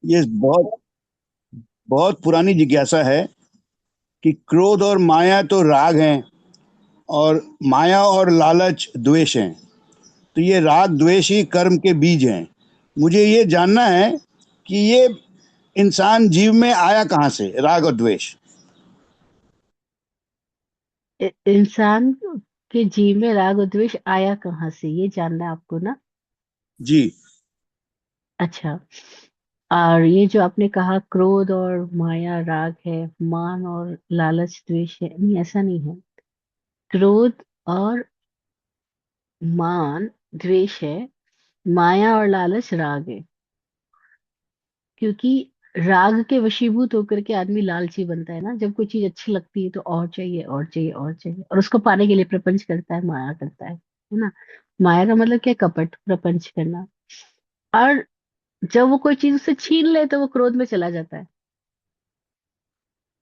ये बहुत बहुत पुरानी जिज्ञासा है कि क्रोध और माया तो राग हैं, और माया और लालच द्वेष हैं। तो ये राग द्वेष ही कर्म के बीज हैं। मुझे ये जानना है कि ये इंसान जीव में आया कहाँ से, राग और द्वेष? इंसान के जीव में राग और द्वेष आया कहाँ से, ये जानना है आपको ना? जी। अच्छा। और ये जो आपने कहा क्रोध और माया राग है, मान और लालच द्वेष है, नहीं ऐसा नहीं है। क्रोध और मान द्वेष है, माया और लालच राग है। क्योंकि राग के वशीभूत होकर के आदमी लालची बनता है ना, जब कोई चीज अच्छी लगती है तो और चाहिए और चाहिए और चाहिए, और उसको पाने के लिए प्रपंच करता है, माया करता है ना। माया का मतलब क्या? कपट, प्रपंच करना। और जब वो कोई चीज उससे छीन ले तो वो क्रोध में चला जाता है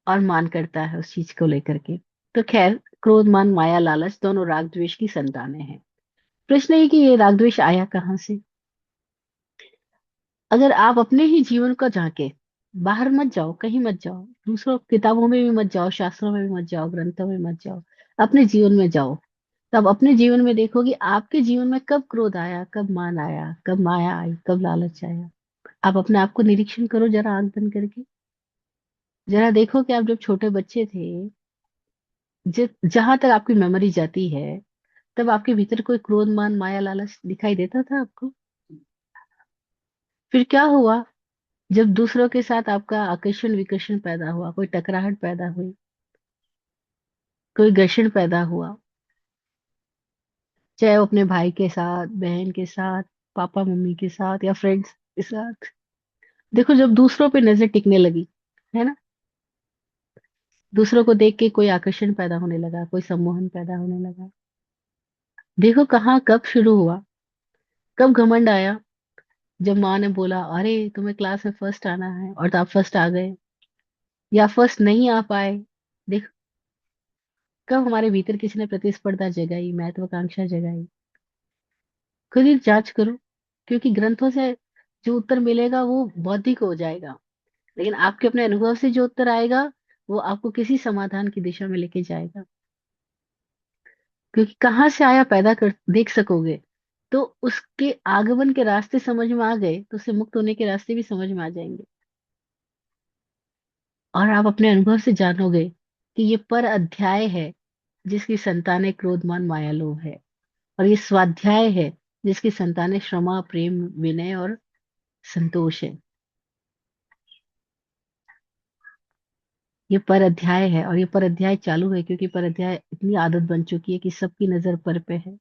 और मान करता है उस चीज को लेकर के। तो खैर, क्रोध मान माया लालच दोनों राग द्वेष की संतानें हैं। प्रश्न है कि ये राग द्वेष आया कहाँ से। अगर आप अपने ही जीवन को झांके, बाहर मत जाओ, कहीं मत जाओ, दूसरों किताबों में भी मत जाओ, शास्त्रों में भी मत जाओ, ग्रंथों में मत जाओ, अपने जीवन में जाओ। तब अपने जीवन में देखो कि आपके जीवन में कब क्रोध आया, कब मान आया, कब माया आई, कब लालच आया। आप अपने आप को निरीक्षण करो जरा, आंख बंद करके। जरा देखो कि आप जब छोटे बच्चे थे, जहां तक आपकी मेमोरी जाती है, तब आपके भीतर कोई क्रोध मान माया लालच दिखाई देता था आपको? फिर क्या हुआ? जब दूसरों के साथ आपका आकर्षण विकर्षण पैदा हुआ, कोई टकराहट पैदा हुई, कोई घर्षण पैदा हुआ, चाहे वो अपने भाई के साथ, बहन के साथ, पापा मम्मी के साथ, या फ्रेंड्स के साथ। देखो, जब दूसरों पे नजर टिकने लगी, है ना, दूसरों को देख के कोई आकर्षण पैदा होने लगा, कोई सम्मोहन पैदा होने लगा। देखो कहाँ कब शुरू हुआ, कब घमंड आया? जब माँ ने बोला अरे तुम्हें क्लास में फर्स्ट आना है, और तो आप फर्स्ट आ गए, या फर्स्ट नहीं आ पाए। देख, कब हमारे भीतर किसी ने प्रतिस्पर्धा जगाई, महत्वाकांक्षा जगाई? खुद ही जांच करो। क्योंकि ग्रंथों से जो उत्तर मिलेगा वो बौद्धिक हो जाएगा, लेकिन आपके अपने अनुभव से जो उत्तर आएगा वो आपको किसी समाधान की दिशा में लेके जाएगा। क्योंकि कहाँ से आया पैदा कर देख सकोगे, तो उसके आगमन के रास्ते समझ में आ गए तो उससे मुक्त होने के रास्ते भी समझ में आ जाएंगे। और आप अपने अनुभव से जानोगे कि ये पर अध्याय है जिसकी संतानें क्रोधमान माया लोभ है, और ये स्वाध्याय है जिसकी संतानें क्षमा प्रेम विनय और संतोष है। ये पर अध्याय है, और ये पर अध्याय चालू है क्योंकि पर अध्याय इतनी आदत बन चुकी है कि सबकी नजर पर पे है।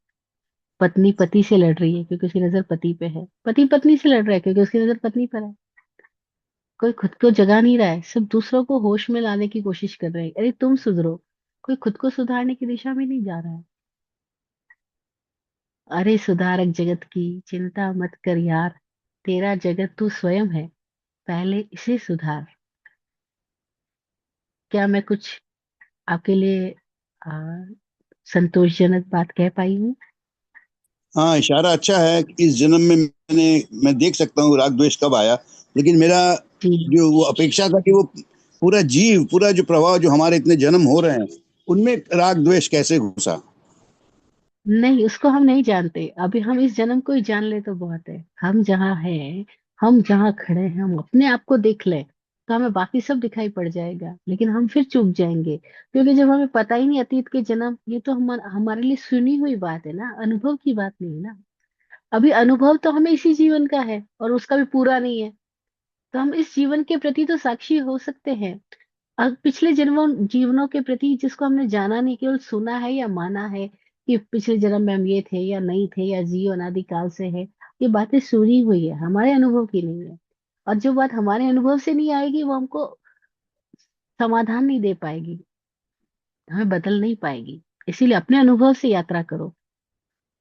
पत्नी पति से लड़ रही है क्योंकि उसकी नजर पति पे है, पति पत्नी से लड़ रहा है क्योंकि उसकी नजर पत्नी पर है। कोई खुद को जगा नहीं रहा है, सब दूसरों को होश में लाने की कोशिश कर रहे हैं, अरे तुम सुधरो। कोई खुद को सुधारने की दिशा में नहीं जा रहा है। अरे सुधारक जगत की चिंता मत कर यार, तेरा जगत तू स्वयं है, पहले इसे सुधार। क्या मैं कुछ आपके लिए आ, संतोषजनक बात कह पाई हूँ? हाँ, इशारा अच्छा है कि इस जन्म में मैं देख सकता हूँ राग द्वेष कब आया। लेकिन मेरा जी। जो वो अपेक्षा था कि वो पूरा जीव, पूरा जो प्रवाह जो हमारे इतने जन्म हो रहे हैं, उनमें राग द्वेष कैसे घुसा? नहीं, उसको हम नहीं जानते। अभी हम इस जन्म को ही जान ले तो बहुत है। हम जहाँ हैं, हम जहाँ खड़े हैं, हम अपने आप को देख लें तो हमें बाकी सब दिखाई पड़ जाएगा, लेकिन हम फिर चूक जाएंगे। क्योंकि जब हमें पता ही नहीं अतीत के जन्म, ये तो हमारे लिए सुनी हुई बात है ना, अनुभव की बात नहीं है ना। अभी अनुभव तो हमें इसी जीवन का है और उसका भी पूरा नहीं है। तो हम इस जीवन के प्रति तो साक्षी हो सकते हैं। अब पिछले जन्मों जीवनों के प्रति जिसको हमने जाना नहीं, केवल सुना है या माना है कि पिछले जन्म में हम ये थे या नहीं थे, या जीव अनादि काल से है, ये बातें सुनी हुई है, हमारे अनुभव की नहीं है। और जो बात हमारे अनुभव से नहीं आएगी वो हमको समाधान नहीं दे पाएगी, हमें बदल नहीं पाएगी। इसीलिए अपने अनुभव से यात्रा करो।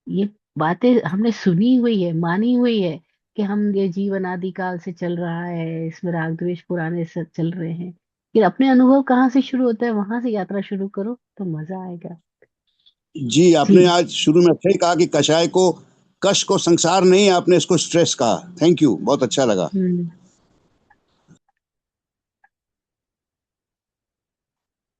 ये बातें हमने सुनी हुई है, मानी हुई है कि हम ये जीवन आदि काल से चल रहा है, इसमें राग द्वेष पुराने से चल रहे हैं। फिर अपने अनुभव कहाँ से शुरू होता है, वहां से यात्रा शुरू करो तो मजा आएगा। जी, आपने जी। आज शुरू में अच्छा ही कहा कि कषाय को, कष को संसार नहीं, आपने इसको स्ट्रेस कहा। थैंक यू, बहुत अच्छा लगा। हम्म।